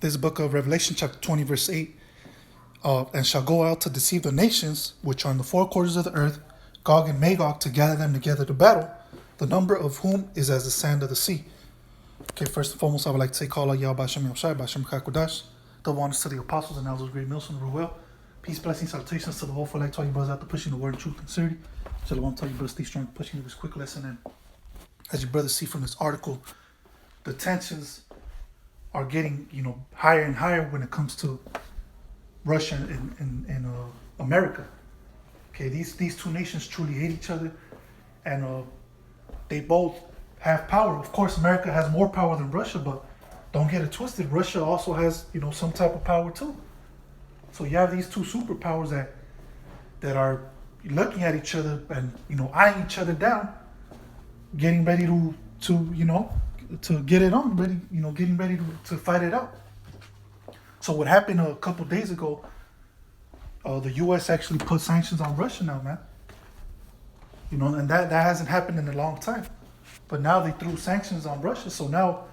this book of Revelation, chapter 20, verse 8, and shall go out to deceive the nations which are in the four quarters of the earth, Gog and Magog, to gather them together to battle, the number of whom is as the sand of the sea. Okay, first and foremost, I would like to say, Call Allah Yah Bashem Yahshai, Bashem Kakodash, double honors to the apostles and elders, great Milson, Ruel. Peace, blessings, salutations to the whole for like to all you brothers out there pushing the word of truth and sincerity. Shalom, tell you brothers, stay strong, pushing this quick lesson. And as you brothers see from this article, the tensions are getting, higher and higher when it comes to Russia and America. Okay, these two nations truly hate each other, and they both have power. Of course, America has more power than Russia, but don't get it twisted. Russia also has, some type of power too. So you have these two superpowers that are looking at each other and eyeing each other down, getting ready to get it on, getting ready to fight it out. So what happened a couple days ago, the U.S. actually put sanctions on Russia now, man. And that hasn't happened in a long time. But now they threw sanctions on Russia. So now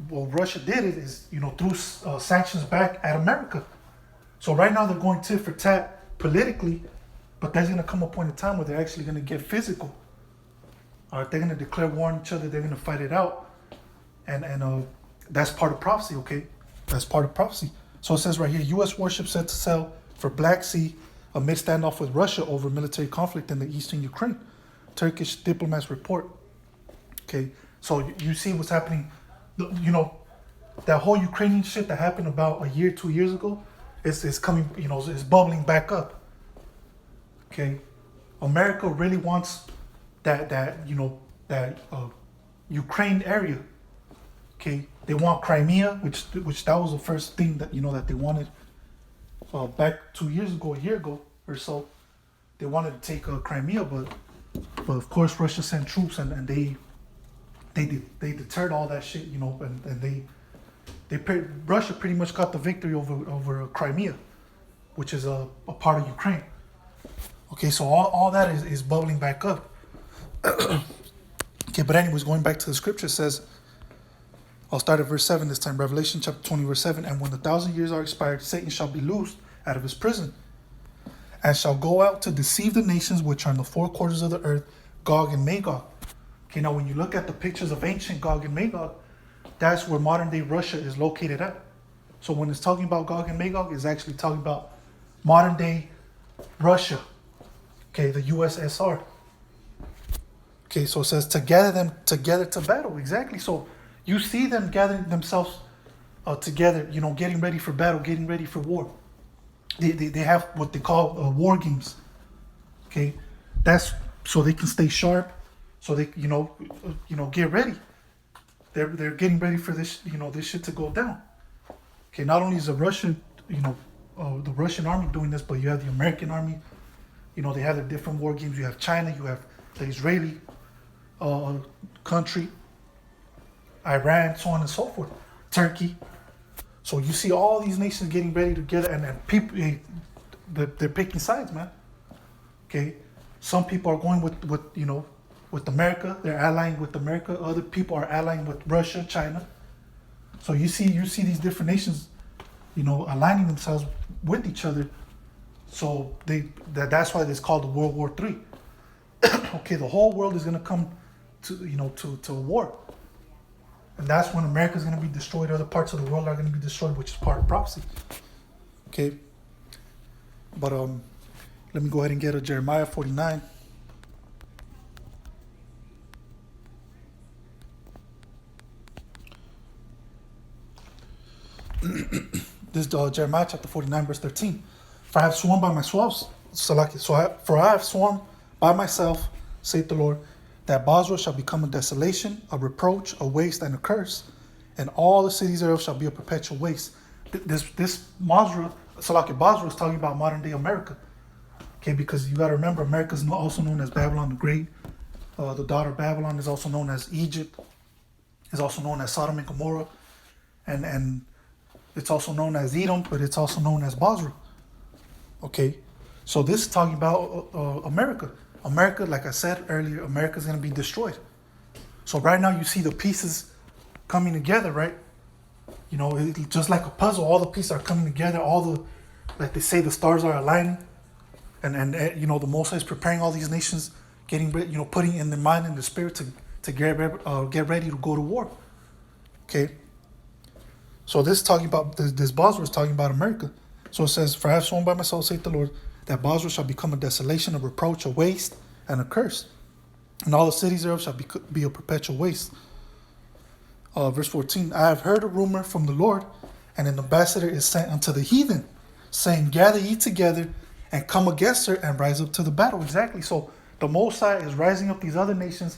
what Russia did is, threw sanctions back at America. So right now they're going tit for tat politically, but there's going to come a point in time where they're actually going to get physical. All right, they're going to declare war on each other. They're going to fight it out. And that's part of prophecy, okay? That's part of prophecy. So it says right here, U.S. warship set to sail for Black Sea amid standoff with Russia over military conflict in the eastern Ukraine. Turkish diplomats report. Okay, so you see what's happening. That whole Ukrainian shit that happened about a year, 2 years ago, is coming, it's bubbling back up. Okay, America really wants that Ukraine area. Okay, they want Crimea, which that was the first thing that that they wanted back 2 years ago, a year ago or so. They wanted to take Crimea, but of course Russia sent troops and they deterred all that shit, and Russia pretty much got the victory over Crimea, which is a part of Ukraine. Okay, so all that is bubbling back up. Okay, but anyways, going back to the scripture, it says, I'll start at verse 7 this time, Revelation chapter 20, verse 7. And when the 1,000 years are expired, Satan shall be loosed out of his prison, and shall go out to deceive the nations which are in the four quarters of the earth, Gog and Magog. Okay, now when you look at the pictures of ancient Gog and Magog, that's where modern day Russia is located at. So when it's talking about Gog and Magog, it's actually talking about modern day Russia. Okay, the USSR. Okay, so it says to gather them together to battle. Exactly. So you see them gathering themselves together, getting ready for battle, getting ready for war. They have what they call war games. Okay, that's so they can stay sharp, so they get ready. They're getting ready for this this shit to go down. Okay, not only is the Russian army doing this, but you have the American army. They have their different war games. You have China, you have the Israeli country, Iran, so on and so forth, Turkey. So you see all these nations getting ready together, and people, they're picking sides, man. Okay, some people are going with America. They're allying with America. Other people are allying with Russia, China. So you see these different nations, aligning themselves with each other. So that's why it's called the World War III. Okay, the whole world is gonna come to a war. And that's when America is going to be destroyed. Other parts of the world are going to be destroyed, which is part of prophecy. Okay. But let me go ahead and get a Jeremiah 49. This is Jeremiah chapter 49, verse 13. For I have sworn by myself, for I have sworn by myself, saith the Lord, that Basra shall become a desolation, a reproach, a waste, and a curse, and all the cities thereof shall be a perpetual waste. This Basra is talking about modern day America. Okay, because you got to remember, America is also known as Babylon the Great. The daughter of Babylon is also known as Egypt. Is also known as Sodom and Gomorrah, and it's also known as Edom, but it's also known as Basra. Okay, so this is talking about America. America, like I said earlier, America is going to be destroyed. So right now you see the pieces coming together, right? just like a puzzle, all the pieces are coming together. Like they say, the stars are aligning, and the Most High is preparing all these nations, putting in their mind and the spirit to get ready to go to war. Okay. So this is talking about this Bosra is talking about America. So it says, "For I have sworn by myself, saith the Lord, that Bosra shall become a desolation, a reproach, a waste, and a curse, and all the cities thereof shall be a perpetual waste." Verse 14, "I have heard a rumor from the Lord, and an ambassador is sent unto the heathen, saying, Gather ye together, and come against her, and rise up to the battle." Exactly. So the Most High is rising up these other nations,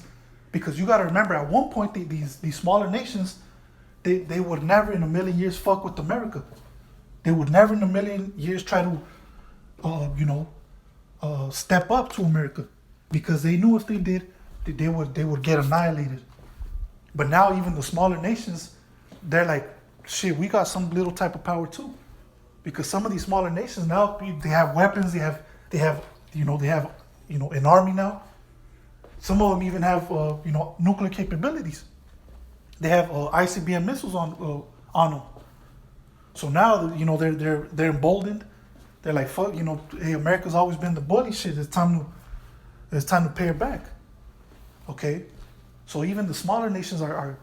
because you got to remember, at one point, these smaller nations, they would never in a million years fuck with America. They would never in a million years try to, step up to America, because they knew if they did, they would get annihilated. But now even the smaller nations, they're like, shit, we got some little type of power too, because some of these smaller nations now, they have weapons, they have an army now. Some of them even have nuclear capabilities. They have ICBM missiles on them. So now they're emboldened. They're like, fuck, hey, America's always been the bully. Shit, it's time to pay it back. Okay, so even the smaller nations are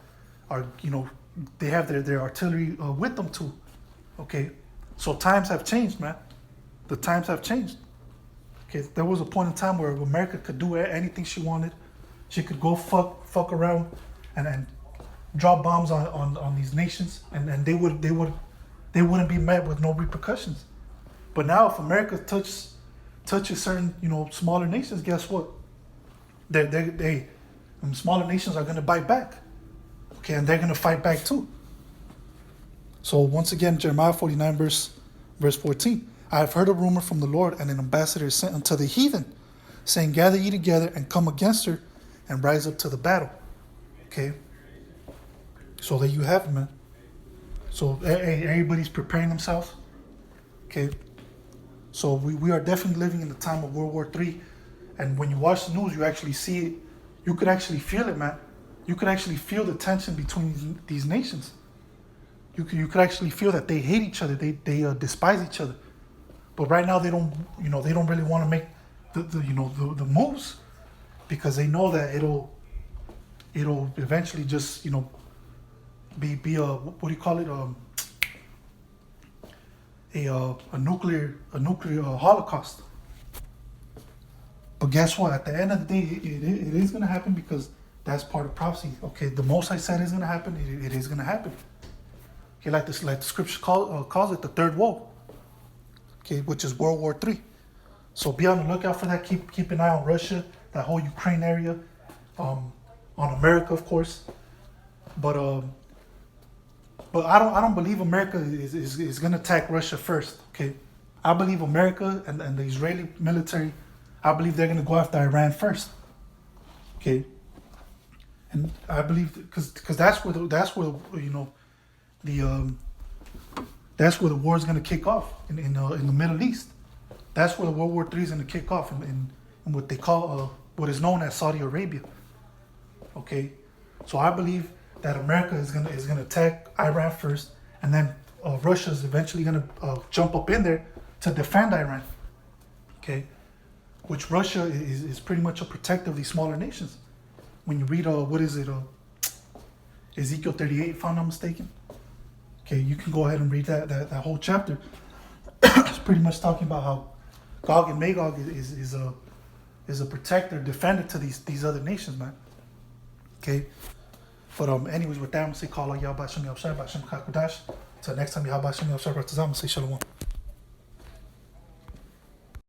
they have their artillery with them too. Okay, so times have changed, man. The times have changed. Okay, there was a point in time where America could do anything she wanted. She could go fuck around and drop bombs on these nations, and they wouldn't be met with no repercussions. But now, if America touches certain smaller nations, guess what? Smaller nations are gonna bite back. Okay, and they're gonna fight back too. So once again, Jeremiah 49 verse 14. "I have heard a rumor from the Lord, and an ambassador is sent unto the heathen, saying, Gather ye together, and come against her, and rise up to the battle." Okay. So there you have it, man. So everybody's preparing themselves. Okay. So we are definitely living in the time of World War III. And when you watch the news, you actually see it. You could actually feel it, man. You could actually feel the tension between these nations. You could actually feel that they hate each other. They despise each other. But right now they don't really want to make the moves, because they know that it'll eventually just be a, what do you call it, a nuclear holocaust. But guess what? At the end of the day, it is going to happen, because that's part of prophecy. Okay, the Most High said it's going to happen. It is going to happen. Okay, like the scripture calls it, the third woe. Okay, which is World War III. So be on the lookout for that. Keep an eye on Russia, that whole Ukraine area, on America, of course. But I don't believe America is gonna attack Russia first. Okay, I believe America and the Israeli military, I believe they're gonna go after Iran first. Okay, and I believe because that's where the war is gonna kick off in the Middle East. That's where the World War III is gonna kick off in what they call what is known as Saudi Arabia. Okay, so I believe that America is gonna attack Iran first, and then Russia is eventually gonna jump up in there to defend Iran. Okay, which Russia is pretty much a protector of these smaller nations. When you read Ezekiel 38, if I'm not mistaken. Okay, you can go ahead and read that whole chapter. It's pretty much talking about how Gog and Magog is a protector, defender to these other nations, man. Okay. But anyways, with that, I'm gonna say, call out Yahweh Shem Yahweh Shem Kakodash. Till next time, Yahweh Shem Yahweh Shem, I'm gonna say Shalom.